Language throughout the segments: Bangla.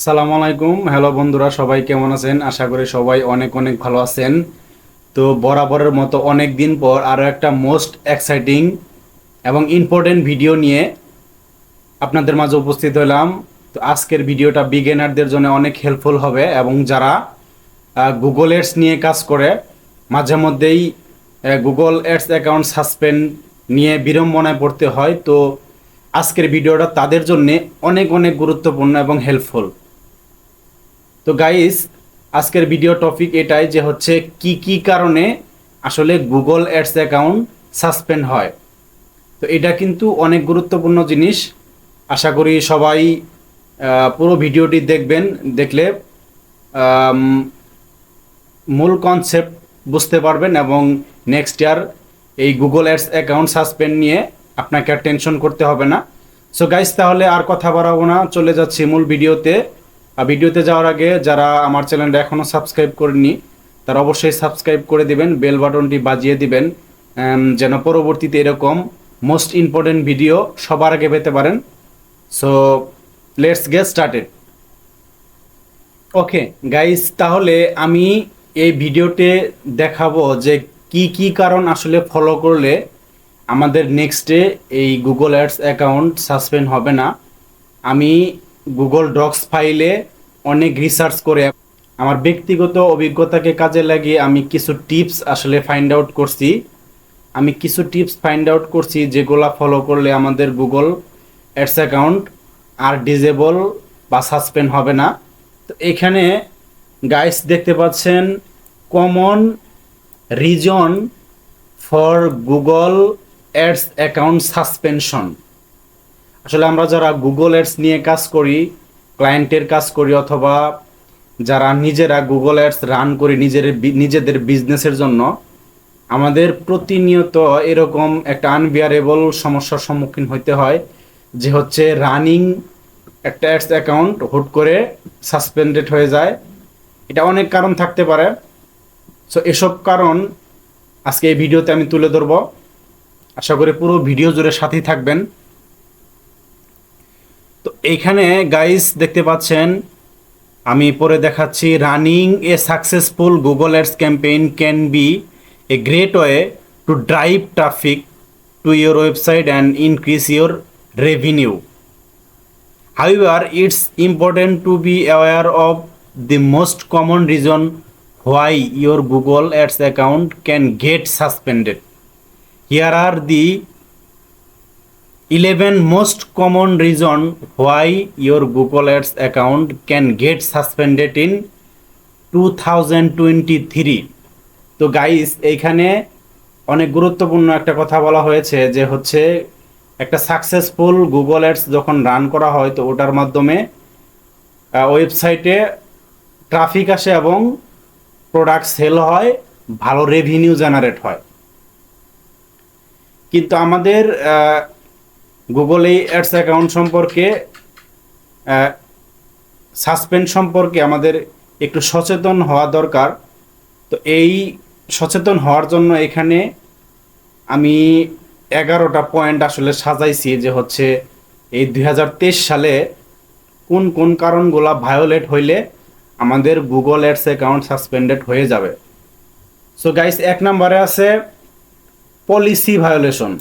সালাম আলাইকুম, হ্যালো বন্ধুরা, সবাই কেমন আছেন? আশা করি সবাই অনেক অনেক ভালো আছেন। তো বরাবরের মতো অনেক দিন পর আরও একটা মোস্ট এক্সাইটিং এবং ইম্পর্টেন্ট ভিডিও নিয়ে আপনাদের মাঝে উপস্থিত হলাম। তো আজকের ভিডিওটা বিগিনারদের জন্য অনেক হেল্পফুল হবে, এবং যারা গুগল এডস নিয়ে কাজ করে মাঝে মধ্যেই গুগল এডস অ্যাকাউন্ট সাসপেন্ড নিয়ে বিড়ম্বনায় পড়তে হয়, তো আজকের ভিডিওটা তাদের জন্য অনেক অনেক গুরুত্বপূর্ণ এবং হেল্পফুল। তো গাইস, আজকের ভিডিও টপিক এটাই যে হচ্ছে কি কি কারণে আসলে গুগল অ্যাডস অ্যাকাউন্ট সাসপেন্ড হয়। তো এটা কিন্তু অনেক গুরুত্বপূর্ণ জিনিস। আশা করি সবাই পুরো ভিডিওটি দেখবেন। দেখলে আম, মূল কনসেপ্ট বুঝতে পারবেন, এবং নেক্সট ইয়ার এই গুগল অ্যাডস অ্যাকাউন্ট সাসপেন্ড নিয়ে আপনাকে আর টেনশন করতে হবে না। সো গাইস, তাহলে আর কথা বাড়াবো না, চলে যাচ্ছি মূল ভিডিওতে। ভিডিওতে যাওয়ার আগে যারা আমার চ্যানেলটা এখনও সাবস্ক্রাইব করেননি তারা অবশ্যই সাবস্ক্রাইব করে দিবেন, বেল বাটনটি বাজিয়ে দিবেন, যেন পরবর্তীতে এরকম মোস্ট ইম্পর্টেন্ট ভিডিও সবার আগে পেতে পারেন। So let's get started. Okay guys, তাহলে আমি এই ভিডিওতে দেখাবো যে কি কি কারণ আসলে ফলো করলে আমাদের নেক্সটে এই গুগল অ্যাডস অ্যাকাউন্ট সাসপেন্ড হবে না। আমি গুগল ডক্স ফাইলে অনেক রিসার্চ করে আমার ব্যক্তিগত অভিজ্ঞতাকে কাজে লাগিয়ে আমি কিছু টিপস আসলে ফাইন্ড আউট করছি যেগুলা ফলো করলে আমাদের গুগল অ্যাডস অ্যাকাউন্ট আর ডিজেবল বা সাসপেন্ড হবে না। তো এখানে গাইস দেখতে পাচ্ছেন common reason for Google ads account suspension. আসলে আমরা যারা গুগল অ্যাডস নিয়ে কাজ করি, ক্লায়েন্টের কাজ করি, অথবা যারা নিজেরা গুগল অ্যাডস রান করি নিজেদের বিজনেসের জন্য, আমাদের প্রতিনিয়ত এরকম একটা আনবিয়ারেবল সমস্যার সম্মুখীন হতে হয়, যে হচ্ছে রানিং একটা অ্যাডস অ্যাকাউন্ট হুট করে সাসপেন্ডেড হয়ে যায়। এটা অনেক কারণ থাকতে পারে। সো এসব কারণ আজকে এই ভিডিওতে আমি তুলে ধরবো। আশা করি পুরো ভিডিও জুড়ে সাথেই থাকবেন। তো এইখানে গাইস দেখতে পাচ্ছেন, আমি পরে দেখাচ্ছি, running a successful Google ads campaign can B a great way to drive traffic to your website and increase your revenue. However, it's important to be aware of the most common reason why your Google Ads account can get suspended. Here are the 11 most common reason why your Google Ads account can get suspended in 2023. তো গাইস, এইখানে অনেক গুরুত্বপূর্ণ একটা কথা বলা হয়েছে, যে হচ্ছে একটা সাকসেসফুল গুগল অ্যাডস যখন রান করা হয় তো ওটার মাধ্যমে ওয়েবসাইটে ট্রাফিক আসে এবং প্রোডাক্ট সেল হয়, ভালো রেভিনিউ জেনারেট হয়। কিন্তু আমাদের গুগল এই অ্যাডস অ্যাকাউন্ট সম্পর্কে, সাসপেন্ড সম্পর্কে আমাদের একটু সচেতন হওয়া দরকার। তো এই সচেতন হওয়ার জন্য এখানে আমি 11টা পয়েন্ট আসলে সাজাইছি, যে হচ্ছে এই 2023 সালে কোন কোন কারণগুলা ভায়োলেট হইলে আমাদের গুগল অ্যাডস অ্যাকাউন্ট সাসপেন্ডেড হয়ে যাবে। সো গাইস, 1 নম্বরে আছে policy violation.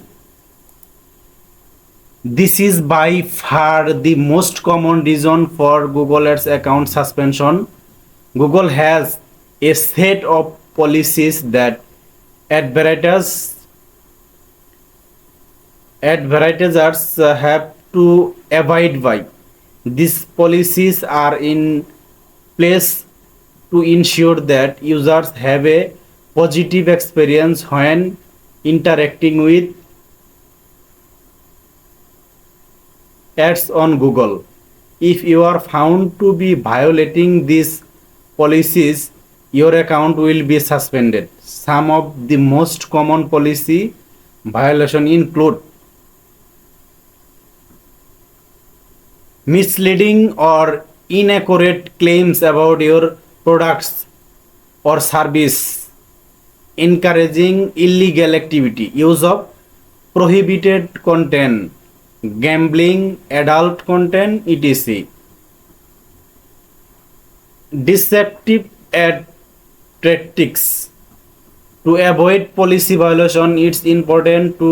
This is by far the most common reason for Google ads account suspension. Google has a set of policies that advertisers advertisers have to abide by. These policies are in place to ensure that users have a positive experience when interacting with ads on Google. If you are found to be violating these policies, your account will be suspended. Some of the most common policy violation include misleading or inaccurate claims about your products or service, encouraging illegal activity, use of prohibited content, gambling, adult content, etc. deceptive ad tactics. To avoid policy violation, it's important to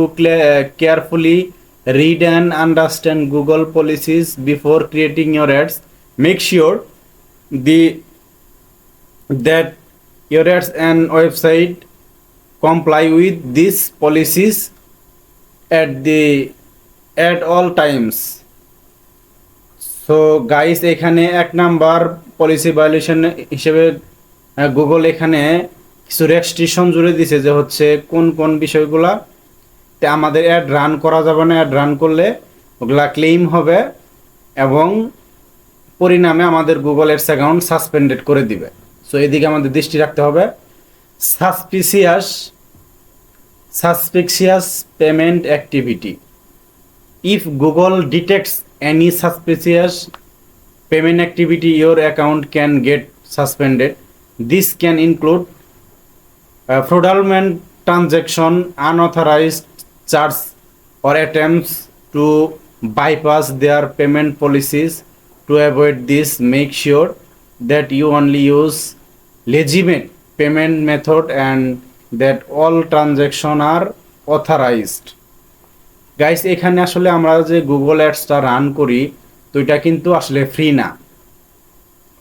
carefully read and understand Google policies before creating your ads. Make sure the that your ads and website comply with these policies at all times. So guys এখানে এক নাম্বার পলিসি ভায়োলেশন হিসেবে গুগল এখানে কিছু রেস্ট্রিকশন জুড়ে দিছে যে হচ্ছে কোন কোন বিষয়গুলা তে আমাদের অ্যাড রান করা যাবে না, অ্যাড রান করলে ওগুলা ক্লেইম হবে এবং পরিণামে আমাদের গুগল অ্যাডস অ্যাকাউন্ট সাসপেন্ডেড করে দিবে। সো এদিকে আমাদের দৃষ্টি রাখতে হবে। suspicious payment activity. If Google detects any suspicious payment activity, your account can get suspended. This can include fraudulent transaction, unauthorized charge, or attempts to bypass their payment policies. To avoid this, make sure that you only use legitimate payment method and that all transactions are authorized. Guys এখানে আসলে আমরা যে গুগল অ্যাডসটা রান করি তো এটা কিন্তু আসলে ফ্রি না।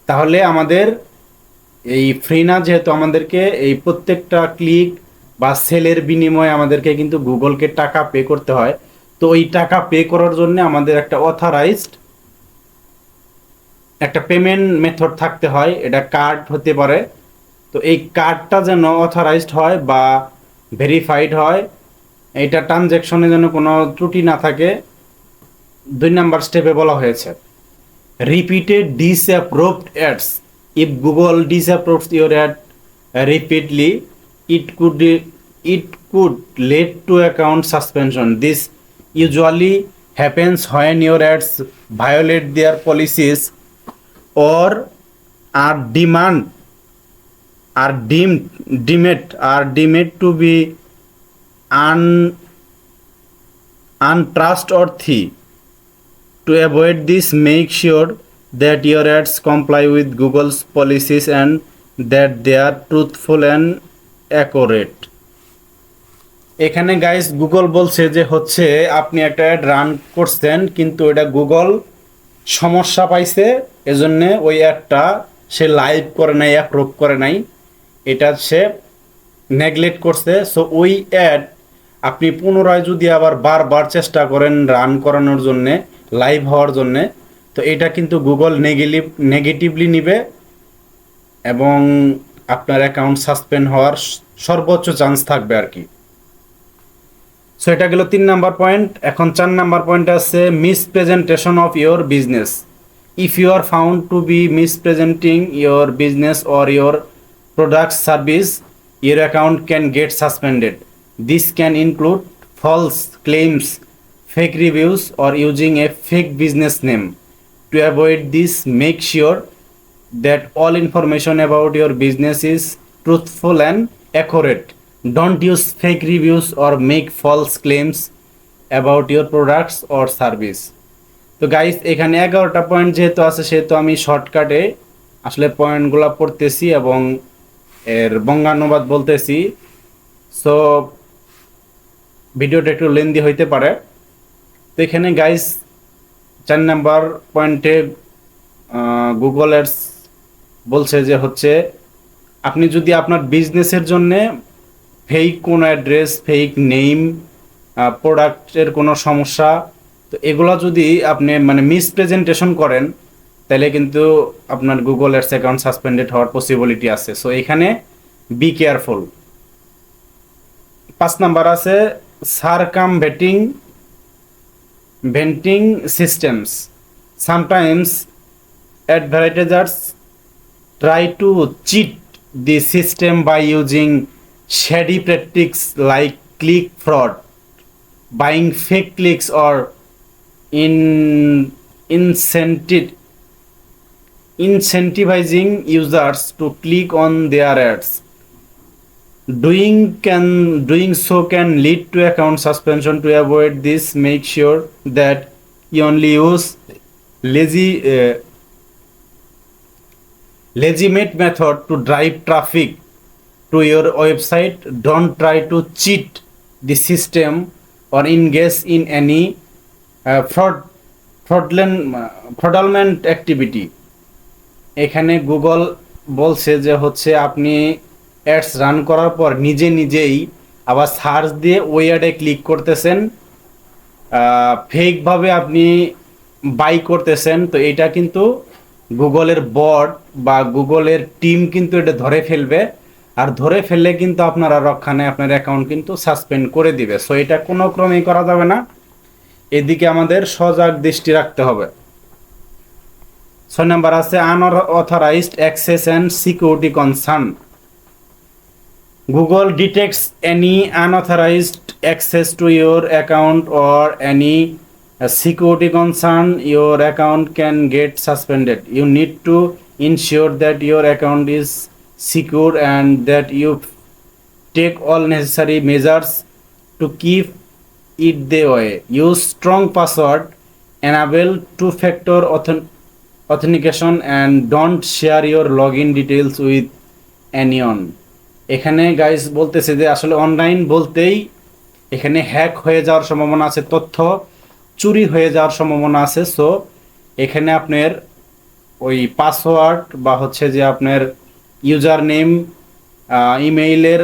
তাহলে আমাদের এই ফ্রি না, যেহেতু আমাদেরকে এই প্রত্যেকটা ক্লিক বা সেলের বিনিময়ে আমাদেরকে কিন্তু গুগলকে টাকা পে করতে হয়। তো ওই টাকা পে করার জন্য আমাদের একটা অথরাইজড একটা পেমেন্ট মেথড থাকতে হয়, এটা কার্ড হতে পারে। তো এই কার্ডটা যেন অথরাইজড হয় বা ভেরিফাইড হয়, এইটা ট্রানজ্যাকশনে যেন কোনো ত্রুটি না থাকে। 2 নাম্বার স্টেপে বলা হয়েছে repeated disapproved ads. If Google disapproves your ad repeatedly, it could lead to account suspension. This usually happens when your ads violate their policies or are deemed to be untrustworthy. To avoid this, make sure that your ads comply with Google's policies and that they are truthful and accurate. এখানে গাইস গুগল বলছে যে হচ্ছে আপনি একটা অ্যাড রান করছেন কিন্তু এটা গুগল সমস্যা পাইছে, এজন্য ওই অ্যাডটা সে লাইভ করে নাই, অ্যাপ্রুভ করে নাই, এটা সে নেগলেক্ট করছে। সো ওই অ্যাড আপনি পুনরায় যদি আবার বারবার চেষ্টা করেন রান করানোর জন্যে, লাইভ হওয়ার জন্যে, তো এটা কিন্তু গুগল নেগেটিভলি নিবে এবং আপনার অ্যাকাউন্ট সাসপেন্ড হওয়ার সর্বোচ্চ চান্স থাকবে আর কি। সো এটা গেল 3 নাম্বার পয়েন্ট। এখন 4 নাম্বার পয়েন্ট আছে misrepresentation of your business. If you are found to be misrepresenting your business or your product service, your account can get suspended. This can include false claims, fake reviews, or using a fake business name. To avoid this, make sure that all information about your business is truthful and accurate. Don't use fake reviews or make false claims about your products or service. তো গাইস এখানে 11টা পয়েন্ট যেহেতু আছে সেহেতু আমি শর্টকাটে আসলে পয়েন্টগুলো পড়তেছি এবং এর বঙ্গানুবাদ বলতেছি। সো ভিডিওটা একটু লেন্দি হইতে পারে। তো এখানে গাইস 4 নাম্বার পয়েন্টে গুগল অ্যাডস বলছে যে হচ্ছে আপনি যদি আপনার বিজনেসের জন্যে ফেক কোনো অ্যাড্রেস, ফেক নেম, প্রোডাক্টের কোনো সমস্যা, তো এগুলো যদি আপনি মানে মিসপ্রেজেন্টেশন করেন তাহলে কিন্তু আপনার গুগল অ্যাডস অ্যাকাউন্ট সাসপেন্ডেড হওয়ার পসিবিলিটি আছে। সো এখানে বি কেয়ারফুল। 5 নাম্বার আছে circumventing systems. Sometimes advertisers try to cheat the system by using shady tactics like click fraud, buying fake clicks, or incentivizing users to click on their ads. Doing so can lead to account suspension. To avoid this, make sure that you only use legitimate method to drive traffic to your website. Don't try to cheat the system or engage in any fraudulent activity. এখানে গুগল বলছে যে হচ্ছে আপনি অ্যাডস রান করার পর নিজেই আবার সার্চ দিয়ে ওই অ্যাডে ক্লিক করতেছেন, ফেকভাবে আপনি বাই করতেছেন। তো এটা কিন্তু গুগলের বট বা গুগলের টিম কিন্তু এটা ধরে ফেলবে, আর ধরে ফেললে কিন্তু আপনারা রক্ষা নেই, আপনার অ্যাকাউন্ট কিন্তু সাসপেন্ড করে দিবে। সো এটা কোনো ক্রমেই করা যাবে না, এদিকে আমাদের সজাগ দৃষ্টি রাখতে হবে। 6 নাম্বার আছে unauthorised access and security concern. Google detects any unauthorized access to your account or any security concern, your account can get suspended. You need to ensure that your account is secure and that you take all necessary measures to keep it that way. Use strong password, enable two-factor authentication, and don't share your login details with anyone. এখানে গাইস বলতেছে যে আসলে অনলাইন বলতেই এখানে হ্যাক হয়ে যাওয়ার সম্ভাবনা আছে, তথ্য চুরি হয়ে যাওয়ার সম্ভাবনা আছে। সো এখানে আপনার ওই পাসওয়ার্ড বা হচ্ছে যে আপনার ইউজার নেম, ইমেইলের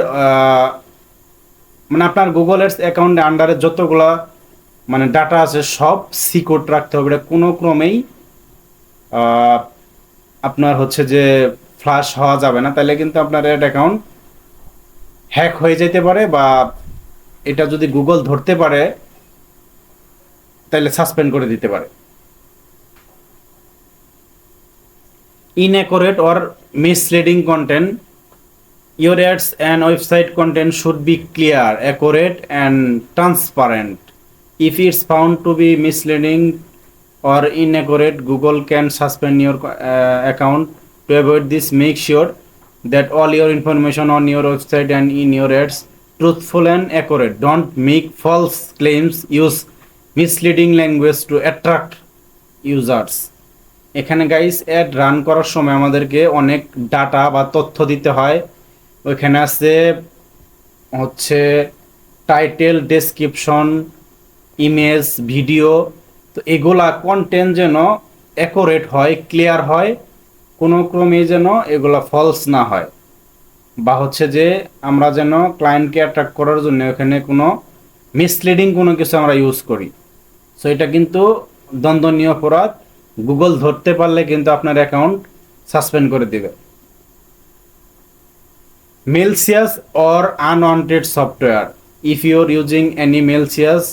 মানে আপনার গুগলের অ্যাকাউন্টে আন্ডারে যতগুলা মানে ডাটা আছে সব সিকিউর রাখতে হবে। এটা কোনো ক্রমেই আপনার হচ্ছে যে ফ্লাশ হওয়া যাবে না, তাহলে কিন্তু আপনার অ্যাকাউন্ট হ্যাক হয়ে যেতে পারে, বা এটা যদি গুগল ধরতে পারে তাহলে সাসপেন্ড করে দিতে পারে। inaccurate or misleading content. Your ads and website content should be clear, accurate, and transparent. If it's found to be misleading or inaccurate, Google can suspend your account. To avoid this, make sure that all your information on your website and in your ads truthful and accurate. Don't make false claims, use misleading language to attract users. এখানে গাইস অ্যাড রান করার সময় আমাদেরকে অনেক ডাটা বা তথ্য দিতে হয়। ওইখানে আছে হচ্ছে টাইটেল, ডেসক্রিপশন, ইমেজ, ভিডিও। তো এগুলা কন্টেন্ট যেন অ্যাকুরেট হয়, ক্লিয়ার হয়, কোনো ক্রমে যেন এগুলা ফলস না হয়, বা হচ্ছে যে আমরা যেন ক্লায়েন্টকে অ্যাট্রাক্ট করার জন্য এখানে কোনো মিসলিডিং কোনো কিছু আমরা ইউজ করি। সো এটা কিন্তু দণ্ডনীয় অপরাধ, গুগল ধরতে পারলে কিন্তু আপনার অ্যাকাউন্ট সাসপেন্ড করে দিবে। malicious or unwanted software. If you're using any malicious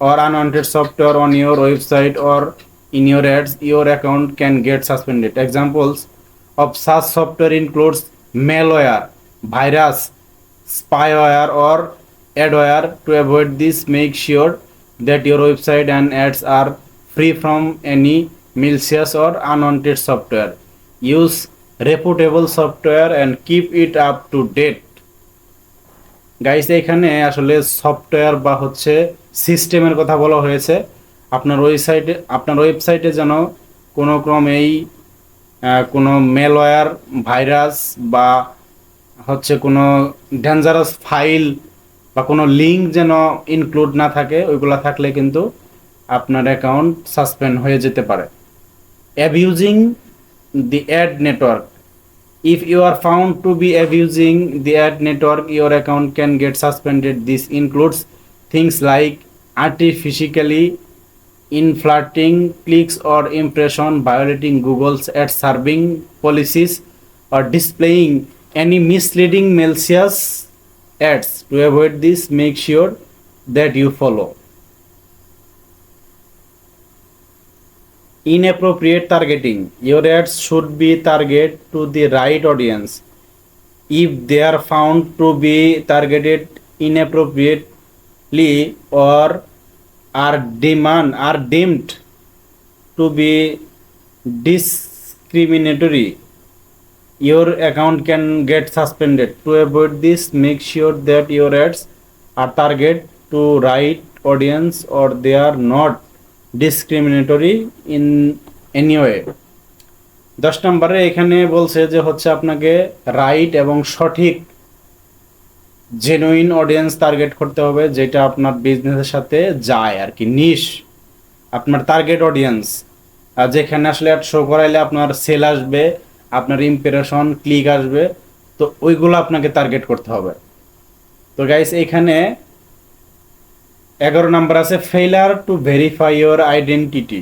or unwanted software on your website or in your ads, your account can get suspended. Examples of such software includes malware, virus, spyware, or adware. To avoid this, make sure that your website and ads are free from any malicious or unwanted software. Use reputable software and keep it up to date. Guys এখানে আসলে সফটওয়্যার বা হচ্ছে সিস্টেমের কথা বলা হয়েছে। আপনার ওয়েবসাইটে যেন কোনো ক্রমেই কোনো ম্যালওয়্যার, ভাইরাস বা হচ্ছে কোনো ডেঞ্জারাস ফাইল বা কোনো লিঙ্ক যেন ইনক্লুড না থাকে। ওইগুলো থাকলে কিন্তু আপনার অ্যাকাউন্ট সাসপেন্ড হয়ে যেতে পারে। Abusing the ad network. If you are found to be abusing the ad network, your account can get suspended. This includes things like artificially inflating clicks or impression, violating Google's ad serving policies, or displaying any misleading malicious ads. To avoid this, make sure that you follow. Inappropriate targeting. Your ads should be targeted to the right audience. If they are found to be targeted inappropriately or are deemed to be discriminatory, your account can get suspended. To avoid this, make sure that your ads are targeted to right audience or they are not discriminatory in any way. 10 নম্বরে এখানে বলছে যে হচ্ছে আপনাকে রাইট এবং সঠিক জেনুইন অডিয়েন্স টার্গেট করতে হবে, যেটা আপনার বিজনেসের সাথে যায় আর কি, নিশ আপনার টার্গেট অডিয়েন্স, আর যেখানে আসলে অ্যাড শো করাইলে আপনার সেল আসবে, আপনার ইমপ্রেশন ক্লিক আসবে, তো ওইগুলো আপনাকে টার্গেট করতে হবে। তো গাইস এখানে 11 নাম্বার আছে failure to verify your identity.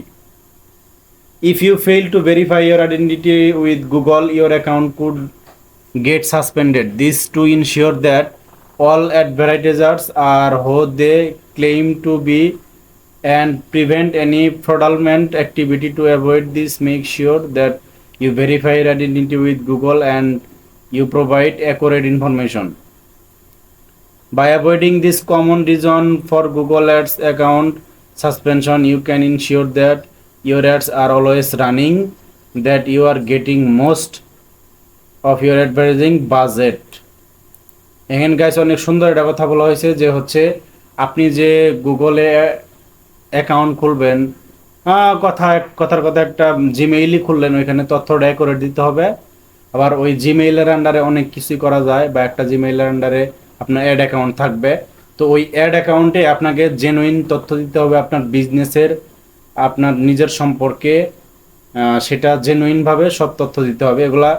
If you fail to verify your identity with Google, your account could get suspended. This to ensure that all advertisers are who they claim to be and prevent any fraudulent activity. To avoid this, make sure that you verify your identity with Google and you provide accurate information. By avoiding this common reason for Google Ads account suspension, you can ensure that your ads are always running, that you are getting most of your advertising budget. এখানে গাইস অনেক সুন্দর একটা কথা বলা হয়েছে যে হচ্ছে আপনি যে গুগলে অ্যাকাউন্ট খুলবেন, কথার কথা একটা জিমেইলই খুললেন, ওইখানে তথ্যটা অ্যাকুরেট দিতে হবে। আবার ওই জিমেইলের আন্ডারে অনেক কিছুই করা যায়, বা একটা জিমেইলের আন্ডারে আপনার অ্যাড অ্যাকাউন্ট থাকবে, তো ওই অ্যাড অ্যাকাউন্টে আপনাকে জেনুইন তথ্য দিতে হবে আপনার বিজনেসের, আপনার নিজের সম্পর্কে, সেটা জেনুইনভাবে সব তথ্য দিতে হবে। এগুলা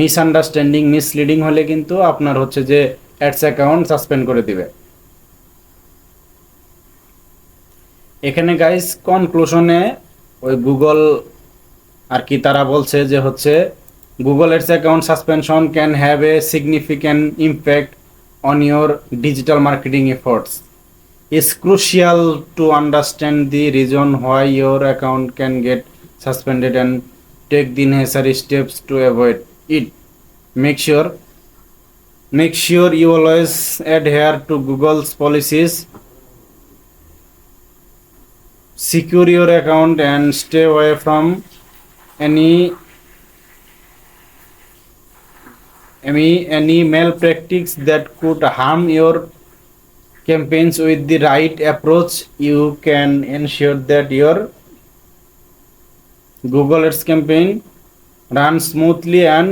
মিসআন্ডারস্ট্যান্ডিং মিসলিডিং হলে কিন্তু আপনার হচ্ছে যে অ্যাডস অ্যাকাউন্ট সাসপেন্ড করে দিবে। এখানে গাইস কনক্লুশনে ওই গুগল আর কি তারা বলছে যে হচ্ছে Google ads account suspension can have a significant impact on your digital marketing efforts. It's crucial to understand the reason why your account can get suspended and take the necessary steps to avoid it. Make sure you always adhere to Google's policies, secure your account and stay away from any malpractice that could harm your campaigns. With the right approach, you can ensure that your Google Ads campaign runs smoothly and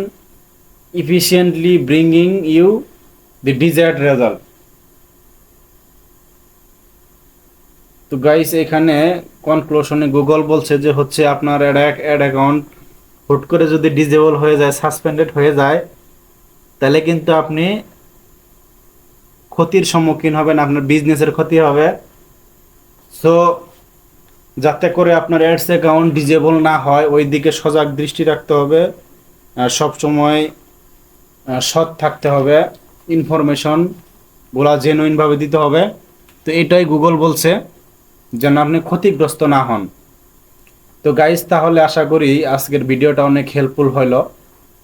efficiently, bringing you the desired result. তো গাইস এখানে কনক্লুশনে গুগল বলছে যে হচ্ছে আপনার অ্যাড অ্যাকাউন্ট হুট করে যদি ডিসেবল হয়ে যায়, সাসপেন্ডেড হয়ে যায়, তাহলে কিন্তু আপনি ক্ষতির সম্মুখীন হবেন, আপনার বিজনেসের ক্ষতি হবে। সো যাতে করে আপনার অ্যাডস অ্যাকাউন্ট ডিসেবল না হয় ওই দিকে সজাগ দৃষ্টি রাখতে হবে, সব সময় সৎ থাকতে হবে, ইনফরমেশনগুলো জেনুইনভাবে দিতে হবে। তো এটাই গুগল বলছে, যেন আপনি ক্ষতিগ্রস্ত না হন। তো গাইস তাহলে আশা করি আজকের ভিডিওটা অনেক হেল্পফুল হলো।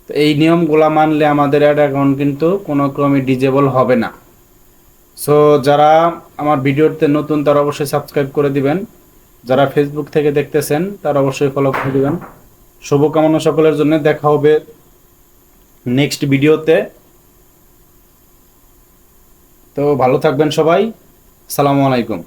তো এই নিয়মগুলো মানলে আমাদের অ্যাড অ্যাকাউন্ট কিন্তু কোনো ক্রমে ডিসেবল হবে না। সো যারা আমার ভিডিওতে নতুন তারা অবশ্যই সাবস্ক্রাইব করে দিবেন, যারা ফেসবুক থেকে দেখতেছেন তারা অবশ্যই ফলো করে দিবেন। শুভকামনা সকলের জন্য, দেখা হবে নেক্সট ভিডিওতে। তো ভালো থাকবেন সবাই, আসসালামু আলাইকুম।